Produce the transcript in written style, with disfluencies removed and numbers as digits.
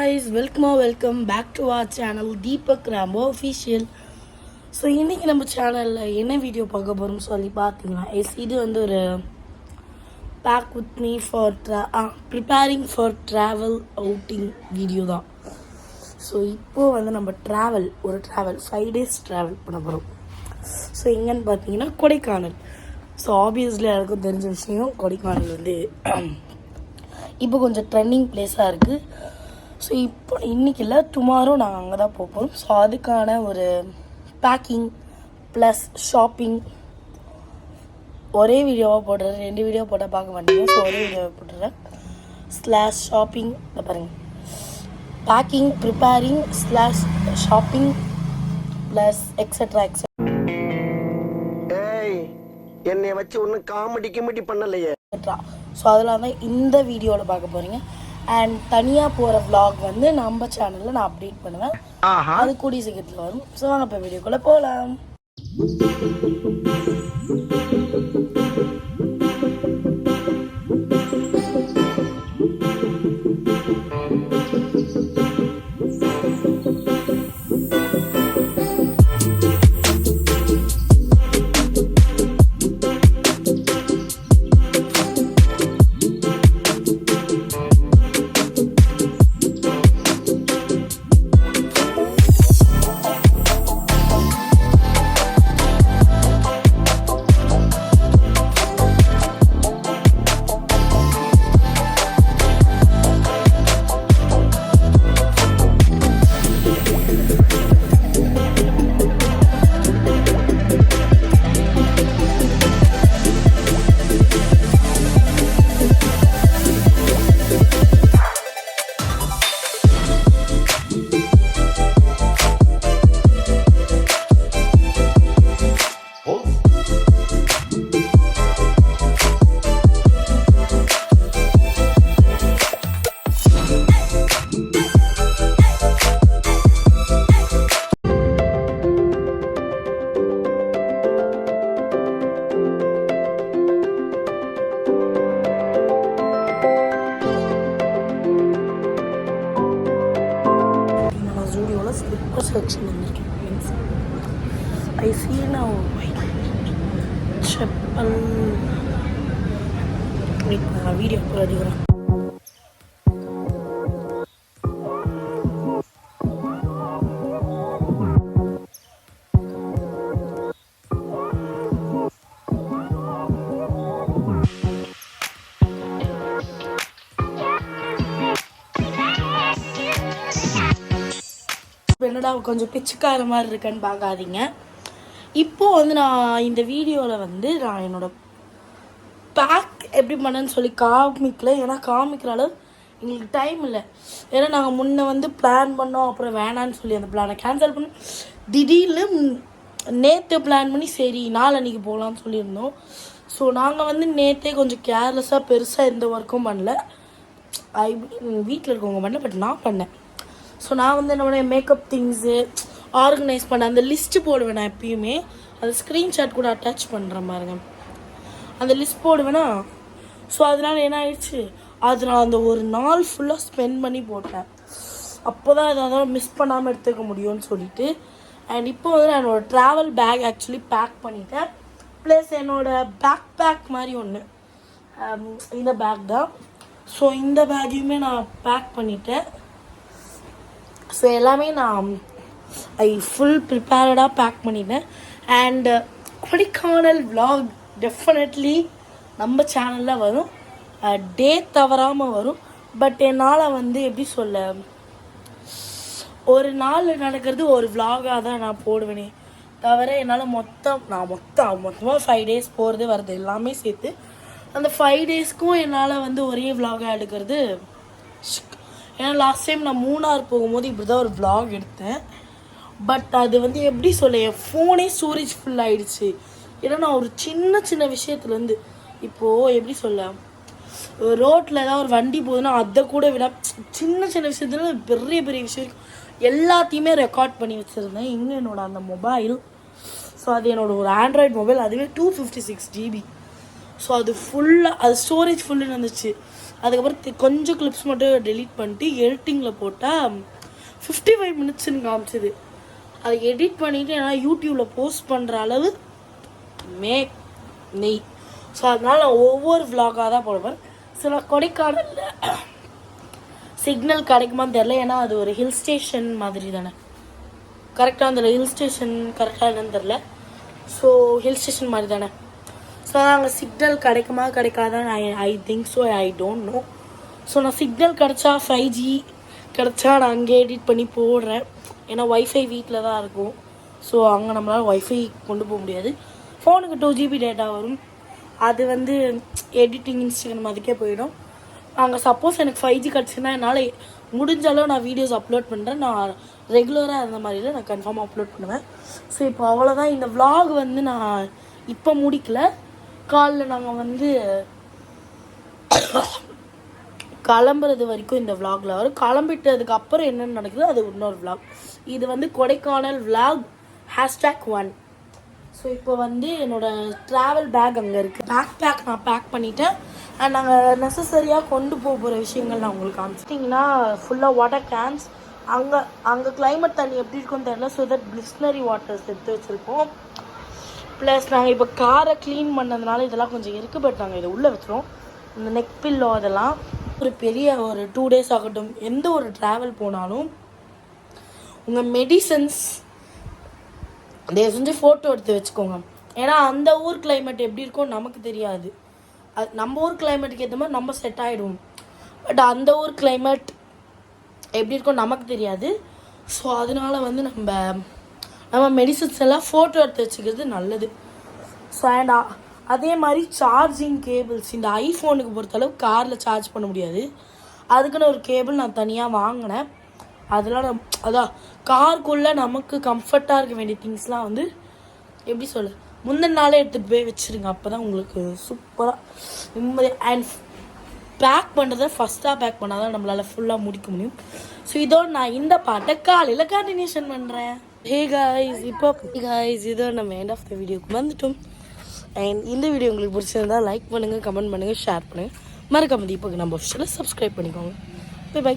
guys, welcome back to our channel Deepak Rambo Official. So இன்னைக்கு நம்ம சேனல்ல என்ன வீடியோ பார்க்க போறோம் சொல்லி பாத்தீங்கன்னா இது வந்து ஒரு pack with me for preparing for travel outing video தான். ஸோ இப்போ வந்து நம்ம ஒரு ட்ராவல் 5 days ட்ராவல் பண்ண போகிறோம். ஸோ எங்கன்னு பார்த்தீங்கன்னா கொடைக்கானல். ஸோ ஆப்வியஸ்லி எல்லாருக்கும் தெரிஞ்ச விஷயம் கொடைக்கானல் வந்து இப்போ கொஞ்சம் ட்ரெண்டிங் பிளேஸாக இருக்குது. ஸோ இப்போ இன்றைக்கி இல்லை, டுமாரோ நாங்கள் அங்கே தான் போகிறோம். ஸோ அதுக்கான ஒரு பேக்கிங் ப்ளஸ் ஷாப்பிங் ஒரே வீடியோவாக போடுறேன். 2 வீடியோ போட்டால் பார்க்க மாட்டீங்க. ஸோ ஒரே வீடியோவாக போட்டுறேன். /ஷாப்பிங் பாருங்கள், packing preparing /shopping plus extra. என்னை வச்சு ஒன்றும் காமெடி பண்ணலையே. ஸோ அதெல்லாம் தான் இந்த வீடியோவில் பார்க்க போகிறீங்க. அண்ட் தனியாக போகிற vlog வந்து நம்ம சேனலில் நான் அப்டேட் பண்ணுவேன். அது கூடிய சீக்கிரத்தில் வரும். ஸோ வாங்க இப்போ வீடியோக்குள்ளே போகலாம். செக்ஷன் வந்திருக்கேன் ஃப்ரெண்ட்ஸ். ஐ see now செப்பல் நான் வீடியோ கூட எடுக்கிறேன். என்னடா கொஞ்சம் பிச்சுக்கார மாதிரி இருக்கேன்னு பார்க்காதீங்க. இப்போது வந்து நான் இந்த வீடியோவில் வந்து நான் என்னோடய பேக் எப்படி பண்ணேன்னு சொல்லி காமிக்கல. ஏன்னா காமிக்கிற அளவு எங்களுக்கு டைம் இல்லை. ஏன்னா நாங்கள் முன்னே வந்து பிளான் பண்ணோம், அப்புறம் வேணான்னு சொல்லி அந்த பிளானை கேன்சல் பண்ணி திடீர்னு நேற்று பிளான் பண்ணி சரி நாளன்னைக்கு போகலான்னு சொல்லியிருந்தோம். ஸோ நாங்கள் வந்து நேற்றே கொஞ்சம் கேர்லெஸ்ஸாக பெருசாக எந்த ஒர்க்கும் பண்ணல. வீட்டில் இருக்கவங்க பண்ணல, பட் நான் பண்ணேன். ஸோ நான் வந்து என்னோடய மேக்கப் திங்ஸு ஆர்கனைஸ் பண்ண அந்த லிஸ்ட்டு போடுவேன். நான் எப்பயுமே அது ஸ்க்ரீன்ஷாட் கூட அட்டாச் பண்ணுற மாதிரிங்க அந்த லிஸ்ட் போடுவேன்னா. ஸோ அதனால் என்ன ஆயிடுச்சு, அது நான் அந்த ஒரு நாள் ஃபுல்லாக ஸ்பெண்ட் பண்ணி போட்டேன். அப்போ தான் எதாவது மிஸ் பண்ணாமல் எடுத்துக்க முடியும்னு சொல்லிட்டு. அண்ட் இப்போ வந்து நான் என்னோடய ட்ராவல் பேக் ஆக்சுவலி பேக் பண்ணிட்டேன். ப்ளஸ் என்னோடய பேக் மாதிரி ஒன்று இந்த பேக் தான். ஸோ இந்த பேக்கையுமே நான் பேக் பண்ணிட்டேன். ஸோ எல்லாமே நான் ஃபுல் ப்ரிப்பேர்டாக பேக் பண்ணிட்டேன். அண்டு கொடைக்கானல் vlog டெஃபினெட்லி நம்ம சேனலில் வரும். டே தவறாமல் வரும். பட் என்னால் வந்து எப்படி சொல்ல, ஒரு நாள் நடக்கிறது ஒரு vlog-ஆக தான் நான் போடுவேனே தவிர என்னால் மொத்தமாக 5 days போகிறது வர்றது எல்லாமே சேர்த்து அந்த 5 daysக்கும் என்னால் வந்து ஒரே vlog-ஆக எடுக்கிறது. ஏன்னா லாஸ்ட் டைம் நான் மூணார் போகும்போது இப்படி தான் ஒரு vlog எடுத்தேன். பட் அது வந்து எப்படி சொல்ல, என் ஃபோனே ஸ்டோரேஜ் ஃபுல் ஆகிடுச்சு. ஏன்னா நான் ஒரு சின்ன விஷயத்துலேருந்து இப்போது எப்படி சொல்ல, ரோட்டில் ஏதாவது ஒரு வண்டி போகுதுன்னா அதை கூட விட சின்ன விஷயத்துல பெரிய விஷயம் எல்லாத்தையுமே ரெக்கார்ட் பண்ணி வச்சுருந்தேன். இன்னும் என்னோட அந்த மொபைல், ஸோ அது என்னோட ஒரு ஆண்ட்ராய்டு மொபைல், அதுவே 256 GB. ஸோ அது ஃபுல்லாக அது ஸ்டோரேஜ் ஃபுல்லுன்னு இருந்துச்சு. அதுக்கப்புறம் கொஞ்சம் கிளிப்ஸ் மட்டும் டெலீட் பண்ணிட்டு எடிட்டிங்கில் போட்டால் 55 மினிட்ஸ்ன்னு காமிச்சிது. அதை எடிட் பண்ணிவிட்டு ஏன்னா யூடியூப்பில் போஸ்ட் பண்ணுற அளவு நெய். ஸோ அதனால் நான் ஒவ்வொரு விலாகாக தான் போடுவேன். சில கொடைக்கானலில் சிக்னல் கிடைக்குமான்னு தெரில, ஏன்னா அது ஒரு ஹில் ஸ்டேஷன் மாதிரி தானே. கரெக்டாக அந்த ஹில் ஸ்டேஷன் கரெக்டாக என்னன்னு தெரில. ஸோ ஹில் ஸ்டேஷன் மாதிரி தானே. ஸோ அங்கே சிக்னல் கிடைக்குமா கிடைக்காதான் I think so, I don't know. So நான் சிக்னல் கிடச்சா 5G கிடச்சா நான் அங்கே எடிட் பண்ணி போடுறேன். ஏன்னா ஒய்ஃபை வீட்டில் தான் இருக்கும். ஸோ அங்கே நம்மளால் ஒய்ஃபை கொண்டு போக முடியாது. ஃபோனுக்கு 2GB டேட்டா வரும். அது வந்து எடிட்டிங் இன்ஸ்டாகிராம் அதுக்கே போயிடும். அங்கே சப்போஸ் எனக்கு 5G கிடச்சுன்னா என்னால் முடிஞ்சாலும் நான் வீடியோஸ் அப்லோட் பண்ணுறேன். நான் ரெகுலராக இருந்த மாதிரில நான் கன்ஃபார்மாக அப்லோட் பண்ணுவேன். ஸோ இப்போ அவ்வளோதான். இந்த vlog வந்து நான் இப்போ முடிக்கல. காலைல நாங்கள் வந்து கிளம்புறது வரைக்கும் இந்த vlogல வரும். கிளம்பிட்டதுக்கு அப்புறம் என்னென்னு நடக்குது அது இன்னொரு vlog. இது வந்து கொடைக்கானல் vlog #1. ஸோ இப்போ வந்து என்னோடய ட்ராவல் பேக் அங்கே இருக்குது. பேக் நான் பேக் பண்ணிவிட்டேன். அண்ட் நாங்கள் நெசசரியாக கொண்டு போகிற விஷயங்கள் நான் உங்களுக்கு காமிச்சிட்டிங்கன்னா ஃபுல்லாக வாட்டர் கேன்ஸ். அங்கே கிளைமேட் தண்ணி எப்படி இருக்குன்னு தெரியல. ஸோ தட் பிஸ்லரி வாட்டர்ஸ் எடுத்து வச்சுருக்கோம். ப்ளஸ் நாங்கள் இப்போ காரை க்ளீன் பண்ணதுனால இதெல்லாம் கொஞ்சம் இருக்குது. பட் நாங்கள் இதை உள்ளே வச்சுருவோம். இந்த நெக் பில்லோ அதெல்லாம் ஒரு பெரிய ஒரு 2 days ஆகட்டும், எந்த ஒரு ட்ராவல் போனாலும் உங்கள் மெடிசன்ஸ் தயவு செஞ்சு ஃபோட்டோ எடுத்து வச்சுக்கோங்க. ஏன்னா அந்த ஊர் கிளைமேட் எப்படி இருக்கும் நமக்கு தெரியாது. அது நம்ம ஊர் கிளைமேட்டுக்கு ஏற்ற மாதிரி நம்ம செட் ஆகிடுவோம். பட் அந்த ஊர் கிளைமேட் எப்படி இருக்கும் நமக்கு தெரியாது. ஸோ அதனால வந்து நம்ம மெடிசன்ஸ் எல்லாம் ஃபோட்டோ எடுத்து வச்சுக்கிறது நல்லது. ஸோ அண்ட் அதே மாதிரி சார்ஜிங் கேபிள்ஸ், இந்த ஐஃபோனுக்கு பொறுத்தளவு காரில் சார்ஜ் பண்ண முடியாது. அதுக்குன்னு ஒரு கேபிள் நான் தனியாக வாங்கினேன். அதெல்லாம் அதான் காருக்குள்ளே நமக்கு கம்ஃபர்ட்டாக இருக்க வேண்டிய திங்ஸ்லாம் வந்து எப்படி சொல்ல முந்தின நாளே எடுத்துகிட்டு போய் வச்சுருங்க. அப்போ தான் உங்களுக்கு சூப்பராக நிம்மதியாக. அண்ட் பேக் பண்ணுறதை ஃபஸ்ட்டாக பேக் பண்ணால் தான் நம்மளால் ஃபுல்லாக முடிக்க முடியும். ஸோ இதோடு நான் இந்த பாட்டை காலையில் கண்டினியூஷன் பண்ணுறேன். ஹே காய்ஸ், இப்போ இதோட நம்ம எண்ட் ஆஃப் த வீடியோக்கு வந்துட்டோம். அண்ட் இந்த வீடியோ உங்களுக்கு பிடிச்சிருந்தா லைக் பண்ணுங்கள், கமெண்ட் பண்ணுங்கள், ஷேர் பண்ணுங்கள். மறக்காம இப்போ நம்ம ஆஃபிஷியலாக சப்ஸ்கிரைப் பண்ணிக்கோங்க. பை.